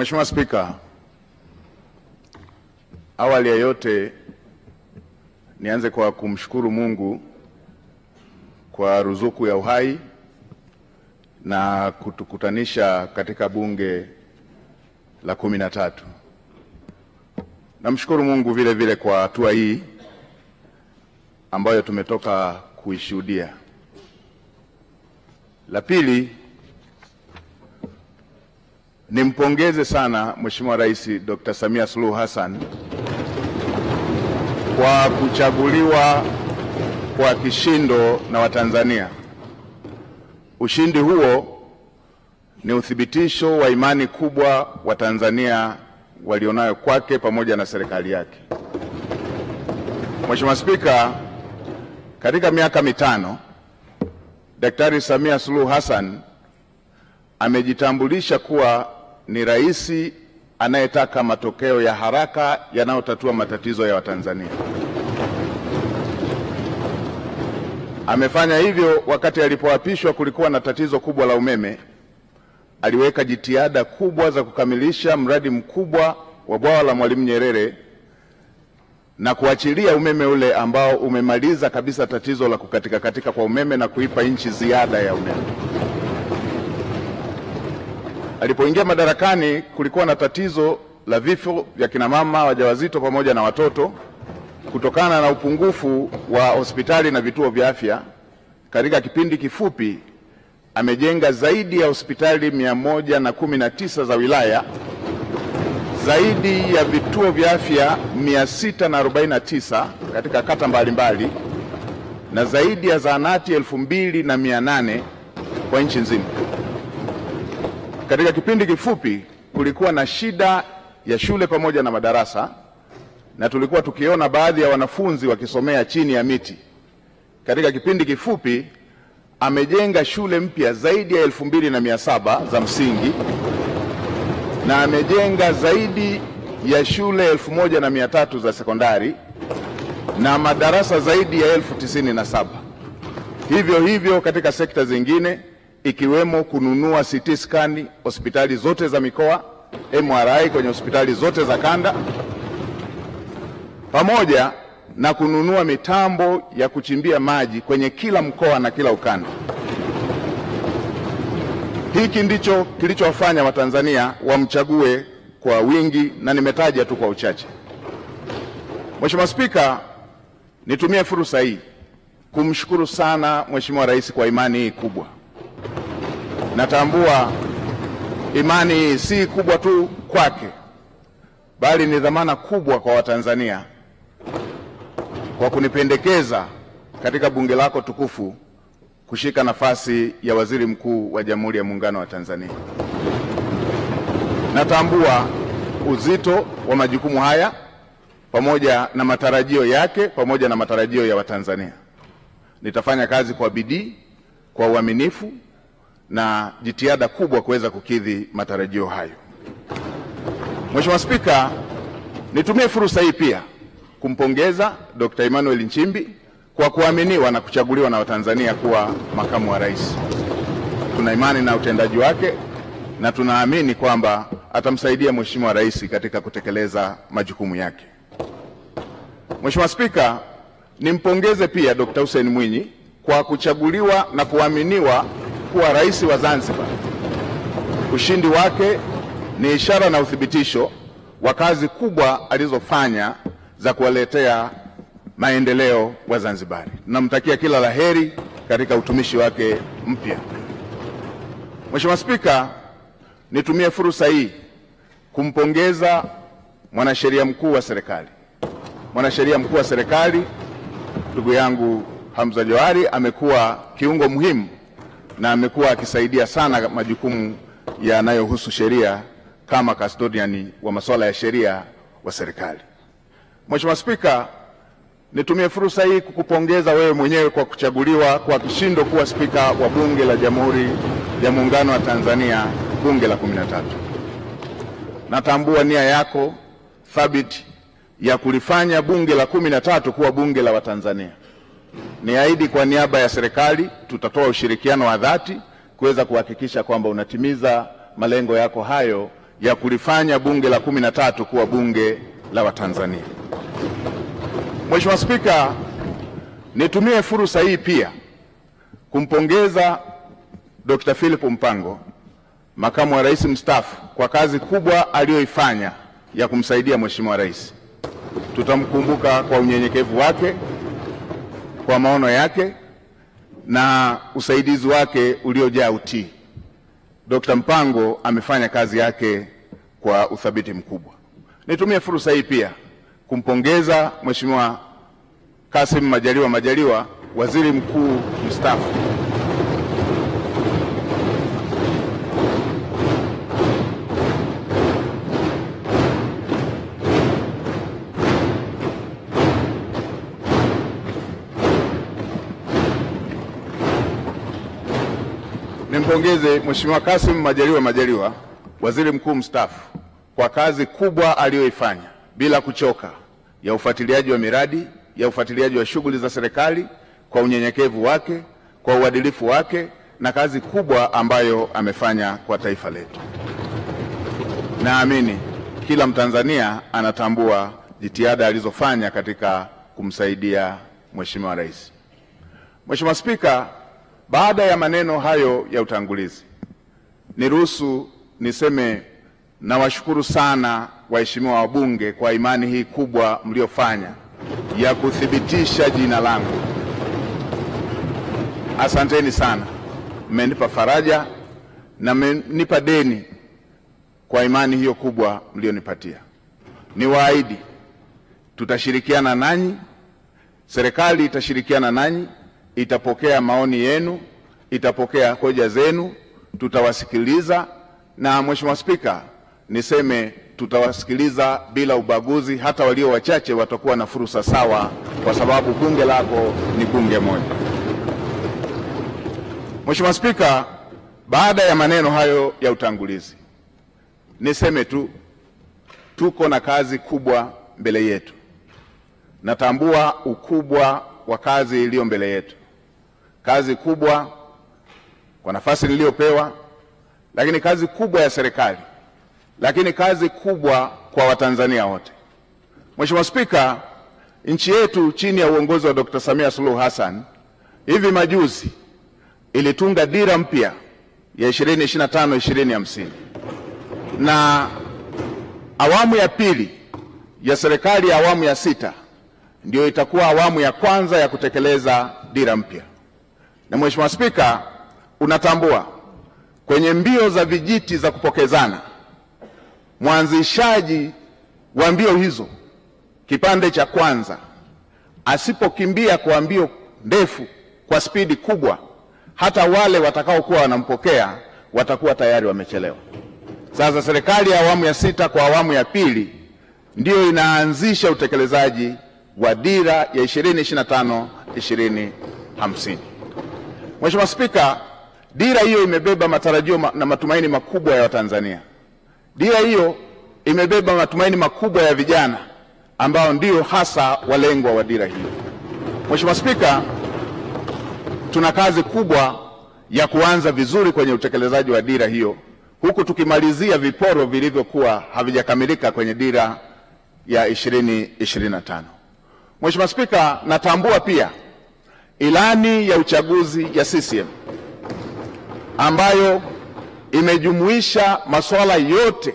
Mheshimiwa Spika, awali ya yote nianze kwa kumshukuru Mungu kwa ruzuku ya uhai na kutukutanisha katika bunge la 13. Namshukuru Mungu vile vile kwa hatua hii ambayo tumetoka kuishuhudia. La pili, nimpongeze sana Mheshimiwa Rais Dr. Samia Suluhu Hassan kwa kuchaguliwa kwa kishindo na Watanzania. Ushindi huo ni uthibitisho wa imani kubwa Watanzania walionayo kwake pamoja na serikali yake. Mheshimiwa Spika, katika miaka mitano Daktari Samia Suluhu Hassan amejitambulisha kuwa ni rais anayetaka matokeo ya haraka yanayotatua matatizo ya Watanzania. Amefanya hivyo wakati alipoapishwa kulikuwa na tatizo kubwa la umeme. Aliweka jitihada kubwa za kukamilisha mradi mkubwa wa bwawa la Mwalimu Nyerere na kuachilia umeme ule ambao umemaliza kabisa tatizo la kukatika kwa umeme na kuipa nchi ziada ya umeme. Alipoingia madarakani kulikuwa na tatizo la vifo vya kina mama wajawazito pamoja na watoto kutokana na upungufu wa hospitali na vituo vya afya. Katika kipindi kifupi amejenga zaidi ya hospitali 119 za wilaya, zaidi ya vituo vya afya 649 katika kata mbalimbali na zaidi ya zahanati 2800 kwa nchi nzima. Katika kipindi kifupi kulikuwa na shida ya shule pamoja na madarasa, na tulikuwa tukiona baadhi ya wanafunzi wakisomea chini ya miti. Katika kipindi kifupi amejenga shule mpya zaidi ya 2700 za msingi na amejenga zaidi ya shule 1300 za sekondari na madarasa zaidi ya 1097. Hivyo hivyo katika sekta zingine ikiwemo kununua CT scan hospitali zote za mikoa, MRI kwenye hospitali zote za kanda, pamoja na kununua mitambo ya kuchimbia maji kwenye kila mkoa na kila ukanda. Hiki ndicho kilichowafanya Watanzania wamchague kwa wingi na nimetaja tu kwa uchache. Mheshimiwa Spika, nitumie fursa hii kumshukuru sana Mheshimiwa Rais kwa imani hii kubwa. Natambua imani hii si kubwa tu kwake, bali ni dhamana kubwa kwa Watanzania kwa kunipendekeza katika bunge lako tukufu kushika nafasi ya Waziri Mkuu wa Jamhuri ya Muungano wa Tanzania. Natambua uzito wa majukumu haya pamoja na matarajio yake pamoja na matarajio ya Watanzania. Nitafanya kazi kwa bidii, kwa uaminifu na jitihada kubwa kuweza kukidhi matarajio hayo. Mheshimiwa Spika, nitumie fursa hii pia kumpongeza Dr. Emmanuel Nchimbi kwa kuaminiwa na kuchaguliwa na Watanzania kuwa makamu wa rais. Tuna imani na utendaji wake na tunaamini kwamba atamsaidia Mheshimiwa Rais katika kutekeleza majukumu yake. Mheshimiwa Spika, nimpongeze pia Dr. Hussein Mwinyi kwa kuchaguliwa na kuaminiwa kuwa rais wa Zanzibar. Ushindi wake ni ishara na uthibitisho wa kazi kubwa alizofanya za kuwaletea maendeleo wa Zanzibari. Namtakia kila laheri katika utumishi wake mpya. Mheshimiwa Spika, nitumie fursa hii kumpongeza mwanasheria mkuu wa serikali. Mwanasheria mkuu wa serikali ndugu yangu Hamza Johari amekuwa kiungo muhimu na amekuwa akisaidia sana majukumu yanayohusu sheria kama custodian wa masuala ya sheria wa serikali. Mheshimiwa Spika, nitumie fursa hii kukupongeza wewe mwenyewe kwa kuchaguliwa kwa kishindo kuwa spika wa Bunge la Jamhuri ya Muungano wa Tanzania, bunge la 13. Natambua nia yako thabiti ya kulifanya bunge la 13 kuwa bunge la Watanzania. Niahidi kwa niaba ya serikali tutatoa ushirikiano wa dhati kuweza kuhakikisha kwamba unatimiza malengo yako hayo ya kulifanya bunge la 13 kuwa bunge la Watanzania. Mheshimiwa Spika, nitumie fursa hii pia kumpongeza Dr. Philip Mpango, makamu wa rais mstaafu, kwa kazi kubwa aliyoifanya ya kumsaidia Mheshimiwa Rais. Tutamkumbuka kwa unyenyekevu wake, kwa maono yake na usaidizi wake uliojaa utii. Dr. Mpango amefanya kazi yake kwa uthabiti mkubwa. Nitumie fursa hii pia kumpongeza Mheshimiwa Kassim Majaliwa, waziri mkuu mstaafu, nimpongeze Mheshimiwa Kassim Majaliwa, waziri mkuu mstaafu, kwa kazi kubwa aliyoifanya bila kuchoka ya ufuatiliaji wa miradi, ya ufuatiliaji wa shughuli za serikali, kwa unyenyekevu wake, kwa uadilifu wake na kazi kubwa ambayo amefanya kwa taifa letu. Naamini kila Mtanzania anatambua jitihada alizofanya katika kumsaidia Mheshimiwa Rais. Mheshimiwa Spika, baada ya maneno hayo ya utangulizi, niruhusu niseme nawashukuru sana waheshimiwa wabunge kwa imani hii kubwa mliofanya ya kuthibitisha jina langu. Asanteni sana, mmenipa faraja na mmenipa deni kwa imani hiyo kubwa mlionipatia. Niwaahidi tutashirikiana nanyi, serikali itashirikiana nanyi, itapokea maoni yenu, itapokea hoja zenu, tutawasikiliza. Na Mheshimiwa Spika, niseme tutawasikiliza bila ubaguzi, hata walio wachache watakuwa na fursa sawa, kwa sababu bunge lako ni bunge moja. Mheshimiwa Spika, baada ya maneno hayo ya utangulizi, niseme tu tuko na kazi kubwa mbele yetu. Natambua ukubwa wa kazi iliyo mbele yetu, kazi kubwa kwa nafasi niliyopewa, lakini kazi kubwa ya serikali, lakini kazi kubwa kwa Watanzania wote. Mheshimiwa Spika, nchi yetu chini ya uongozi wa Dr. Samia Suluhu Hassan hivi majuzi ilitunga dira mpya ya 2025-2050, na awamu ya pili ya serikali ya awamu ya 6 ndio itakuwa awamu ya kwanza ya kutekeleza dira mpya. Na Mheshimiwa Spika, unatambua kwenye mbio za vijiti za kupokezana, mwanzishaji wa mbio hizo kipande cha kwanza asipokimbia kwa mbio ndefu kwa spidi kubwa, hata wale watakaokuwa wanampokea watakuwa tayari wamechelewa. Sasa serikali ya awamu ya 6 kwa awamu ya pili ndio inaanzisha utekelezaji wa dira ya 2025-2050. Mheshimiwa Spika, dira hiyo imebeba matarajio na matumaini makubwa ya Watanzania. Dira hiyo imebeba matumaini makubwa ya vijana ambao ndio hasa walengwa wa dira hiyo. Mheshimiwa Spika, tuna kazi kubwa ya kuanza vizuri kwenye utekelezaji wa dira hiyo, huku tukimalizia viporo vilivyokuwa havijakamilika kwenye dira ya 2025. Mheshimiwa Spika, natambua pia ilani ya uchaguzi ya CCM ambayo imejumuisha masuala yote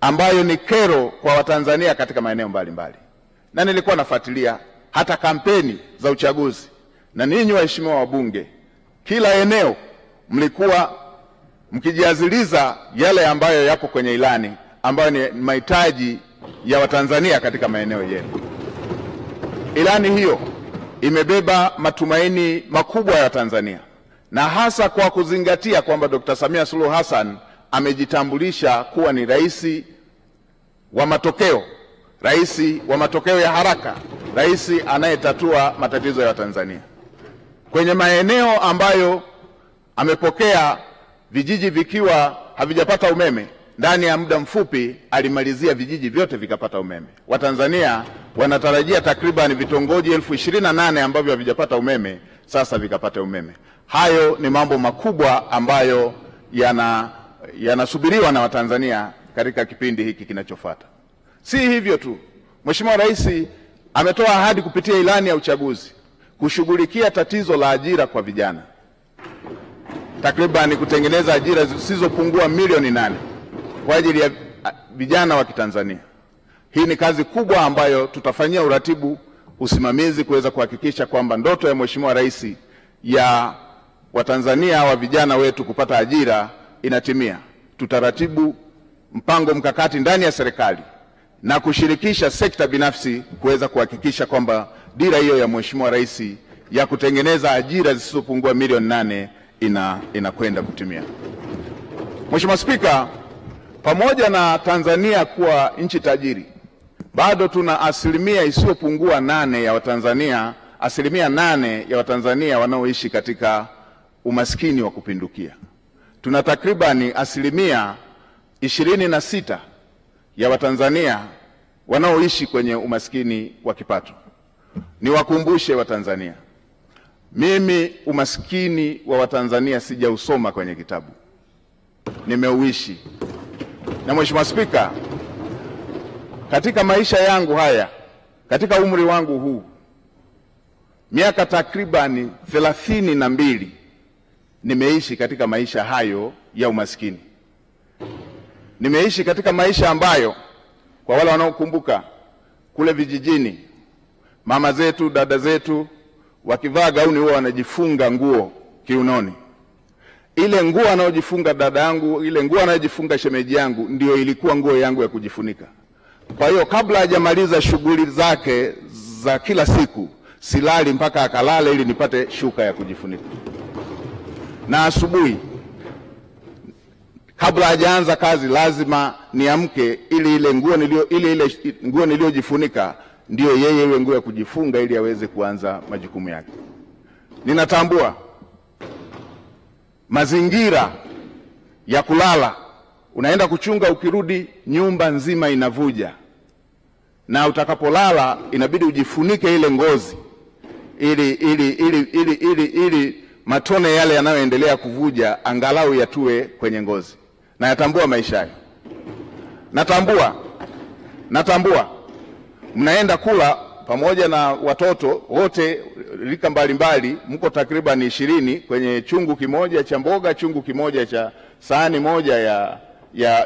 ambayo ni kero kwa Watanzania katika maeneo mbalimbali. Na nilikuwa nafuatilia hata kampeni za uchaguzi, na ninyi waheshimiwa wabunge, kila eneo mlikuwa mkijiaziliza yale ambayo yapo kwenye ilani, ambayo ni mahitaji ya Watanzania katika maeneo yenu. Ilani hiyo imebeba matumaini makubwa ya Tanzania, na hasa kwa kuzingatia kwamba Dr. Samia Suluhu Hassan amejitambulisha kuwa ni rais wa matokeo, rais wa matokeo ya haraka, rais anayetatua matatizo ya Tanzania. Kwenye maeneo ambayo amepokea vijiji vikiwa havijapata umeme, ndani ya muda mfupi alimalizia vijiji vyote vikapata umeme. Watanzania wanatarajia takriban vitongoji 28,000 ambavyo havijapata umeme sasa vikapata umeme. Hayo ni mambo makubwa ambayo yanasubiriwa na Watanzania katika kipindi hiki kinachofuata. Si hivyo tu, Mheshimiwa Rais ametoa ahadi kupitia ilani ya uchaguzi kushughulikia tatizo la ajira kwa vijana, takriban kutengeneza ajira zisizopungua milioni 8 kwa ajili ya vijana wa Kitanzania. Hii ni kazi kubwa ambayo tutafanyia uratibu, usimamizi kuweza kuhakikisha kwamba ndoto ya Mheshimiwa Rais ya Watanzania wa vijana wetu kupata ajira inatimia. Tutaratibu mpango mkakati ndani ya serikali na kushirikisha sekta binafsi kuweza kuhakikisha kwamba dira hiyo ya Mheshimiwa Rais ya kutengeneza ajira zisizopungua milioni 8 inakwenda kutimia. Mheshimiwa Spika, pamoja na Tanzania kuwa nchi tajiri, bado tuna asilimia isiyopungua 8 ya Watanzania, asilimia 8 ya Watanzania wanaoishi katika umaskini wa kupindukia. Tuna takribani asilimia 26 ya Watanzania wanaoishi kwenye umaskini wa kipato. Niwakumbushe Watanzania, mimi umaskini wa Watanzania sijausoma kwenye kitabu, nimeuishi. Na Mheshimiwa Spika, katika maisha yangu haya, katika umri wangu huu, miaka takribani 32 nimeishi katika maisha hayo ya umaskini. Nimeishi katika maisha ambayo, kwa wale wanaokumbuka, kule vijijini mama zetu, dada zetu wakivaa gauni huwa wanajifunga nguo kiunoni. Ile nguo anayojifunga dada yangu, ile nguo anayojifunga shemeji yangu, ndio ilikuwa nguo yangu ya kujifunika. Kwa hiyo kabla hajamaliza shughuli zake za kila siku, silali mpaka akalale ili nipate shuka ya kujifunika. Na asubuhi kabla hajaanza kazi lazima niamke ili ile nguo niliyojifunika ndio yeye iwe nguo ya kujifunga ili aweze kuanza majukumu yake. Ninatambua mazingira ya kulala, unaenda kuchunga, ukirudi nyumba nzima inavuja, na utakapolala inabidi ujifunike ile ngozi ili matone yale yanayoendelea kuvuja angalau yatue kwenye ngozi. Na yatambua maisha hayo. Natambua mnaenda kula pamoja na watoto wote rika mbalimbali, mko takriban 20 kwenye chungu kimoja cha mboga, chungu kimoja cha sahani moja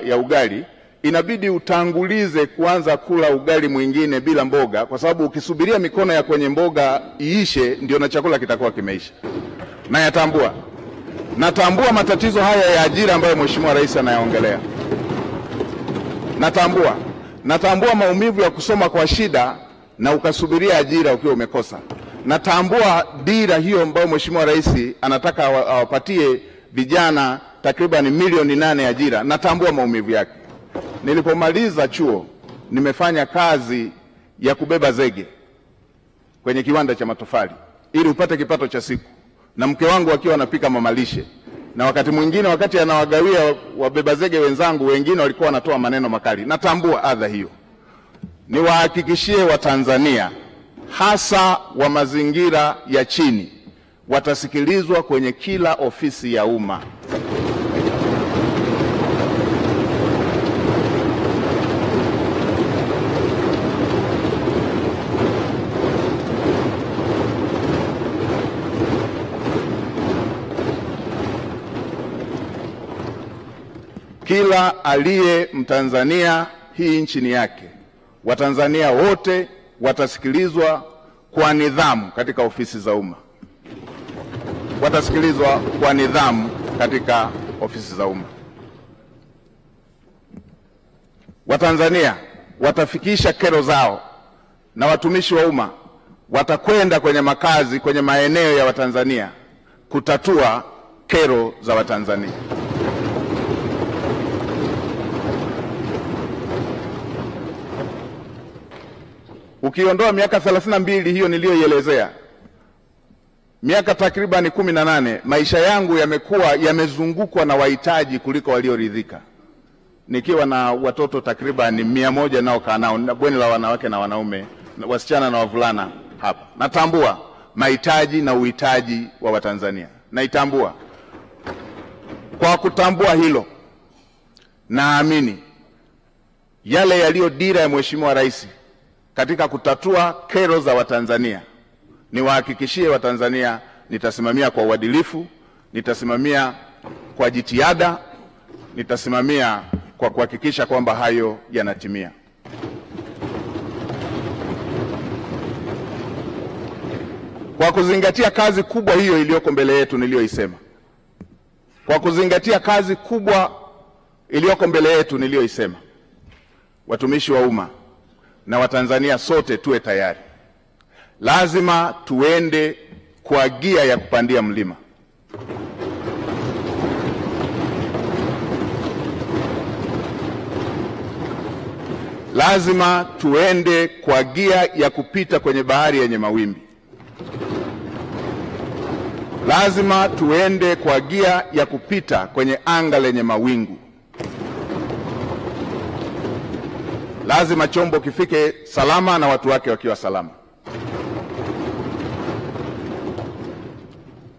ya ugali. Inabidi utangulize kuanza kula ugali mwingine bila mboga, kwa sababu ukisubiria mikono ya kwenye mboga iishe ndio na chakula kitakuwa kimeisha. Na natambua matatizo haya ya ajira ambayo Mheshimiwa Rais anayaongelea. Natambua maumivu ya kusoma kwa shida na ukasubiria ajira ukiwa umekosa. Natambua dira hiyo ambayo Mheshimiwa Rais anataka awapatie vijana takriban milioni 8 ajira. Natambua maumivu yake. Nilipomaliza chuo nimefanya kazi ya kubeba zege kwenye kiwanda cha matofali ili upate kipato cha siku, na mke wangu akiwa anapika mamalishe, na wakati mwingine wakati anawagawia wabeba zege wenzangu wengine walikuwa wanatoa maneno makali. Natambua adha hiyo. Niwahakikishie Watanzania hasa wa mazingira ya chini watasikilizwa kwenye kila ofisi ya umma. Kila aliye Mtanzania, hii nchi ni yake. Watanzania wote watasikilizwa kwa nidhamu katika ofisi za umma. Watasikilizwa kwa nidhamu katika ofisi za umma. Watanzania watafikisha kero zao, na watumishi wa umma watakwenda kwenye makazi, kwenye maeneo ya Watanzania kutatua kero za Watanzania. Ukiondoa miaka 32 hiyo niliyoielezea, miaka takriban 18 maisha yangu yamezungukwa na wahitaji kuliko walioridhika, nikiwa na watoto takriban 100 nao kaa nao na bweni la wanawake na wanaume, wasichana na wavulana hapa. Natambua mahitaji na uhitaji wa Watanzania. Naitambua. Kwa kutambua hilo, naamini yale yaliyo dira ya Mheshimiwa Rais katika kutatua kero za Watanzania. Niwahakikishie Watanzania nitasimamia kwa uadilifu, nitasimamia kwa jitihada, nitasimamia kwa kuhakikisha kwamba hayo yanatimia. Kwa kuzingatia kazi kubwa hiyo iliyoko mbele yetu niliyoisema, kwa kuzingatia kazi kubwa iliyoko mbele yetu niliyoisema, watumishi wa umma na Watanzania sote tuwe tayari. Lazima tuende kwa gia ya kupandia mlima. Lazima tuende kwa gia ya kupita kwenye bahari yenye mawimbi. Lazima tuende kwa gia ya kupita kwenye anga lenye mawingu. Lazima chombo kifike salama na watu wake wakiwa salama.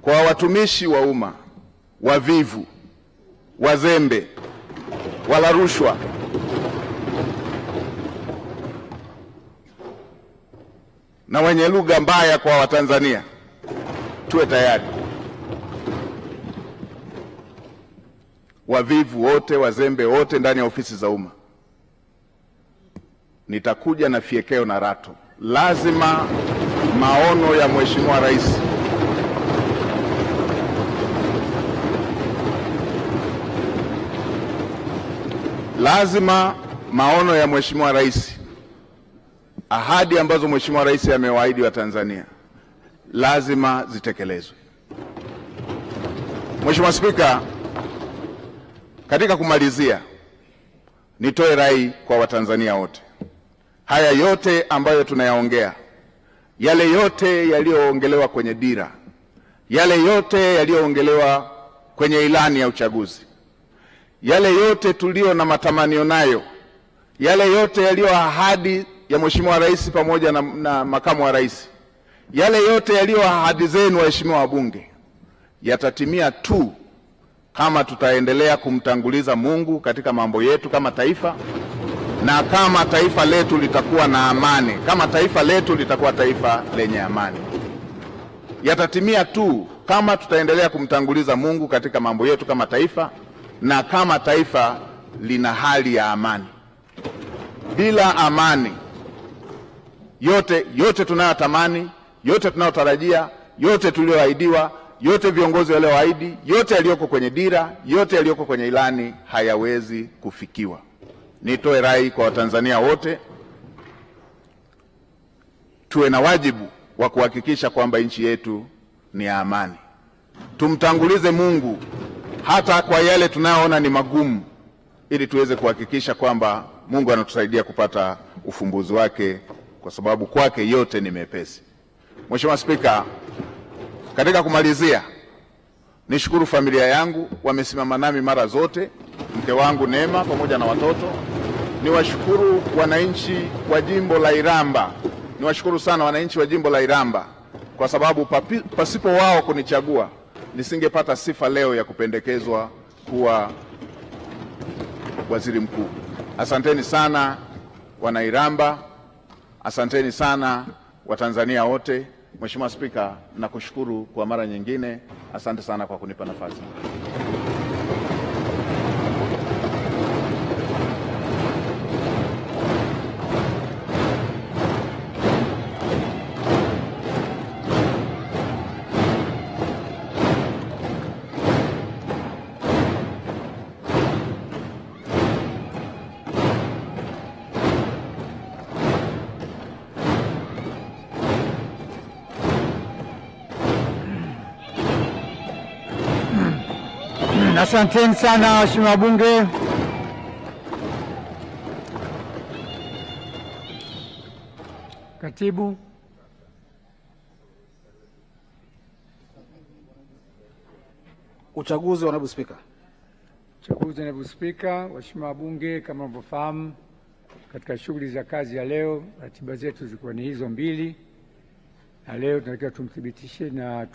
Kwa watumishi wa umma wavivu, wazembe, wala rushwa, na wenye lugha mbaya kwa Watanzania, tuwe tayari. Wavivu wote, wazembe wote ndani ya ofisi za umma, nitakuja na fiekeo na rato. Lazima maono ya Mheshimiwa Rais Mheshimiwa Rais, ahadi ambazo Mheshimiwa Rais amewaahidi Watanzania lazima zitekelezwe. Mheshimiwa Spika, katika kumalizia, nitoe rai kwa Watanzania wote. Haya yote ambayo tunayaongea, yale yote yaliyoongelewa kwenye dira, yale yote yaliyoongelewa kwenye ilani ya uchaguzi, yale yote tulio na matamanio nayo, yale yote yaliyo ahadi ya Mheshimiwa Rais pamoja na makamu wa rais, yale yote yaliyo ahadi zenu waheshimiwa wabunge, yatatimia tu kama tutaendelea kumtanguliza Mungu katika mambo yetu kama taifa, na kama taifa letu litakuwa na amani, kama taifa letu litakuwa taifa lenye amani. Yatatimia tu kama tutaendelea kumtanguliza Mungu katika mambo yetu kama taifa, na kama taifa lina hali ya amani. Bila amani, yote tunayotamani, yote tunayotarajia, yote tulioahidiwa, yote viongozi walioahidi, yote yaliyoko kwenye dira, yote yaliyoko kwenye ilani hayawezi kufikiwa. Nitoe rai kwa Watanzania wote, tuwe na wajibu wa kuhakikisha kwamba nchi yetu ni ya amani. Tumtangulize Mungu hata kwa yale tunayoona ni magumu, ili tuweze kuhakikisha kwamba Mungu anatusaidia kupata ufumbuzi wake, kwa sababu kwake yote ni mepesi. Mheshimiwa Spika, katika kumalizia, nishukuru familia yangu, wamesimama nami mara zote, mke wangu Neema pamoja na watoto. Niwashukuru wananchi wa jimbo la Iramba, niwashukuru sana wananchi wa jimbo la Iramba, kwa sababu pasipo wao kunichagua nisingepata sifa leo ya kupendekezwa kuwa waziri mkuu. Asanteni sana wana Iramba, asanteni sana Watanzania wote. Mheshimiwa Spika, nakushukuru kwa mara nyingine. Asante sana kwa kunipa nafasi. Asanteni sana waheshimiwa wabunge. Katibu. Uchaguzi wa naibu spika. Uchaguzi wa naibu spika. Waheshimiwa wabunge, kama mnavyofahamu, katika shughuli za kazi ya leo, ratiba zetu zilikuwa ni hizo mbili, na leo tunatakiwa tumthibitishe na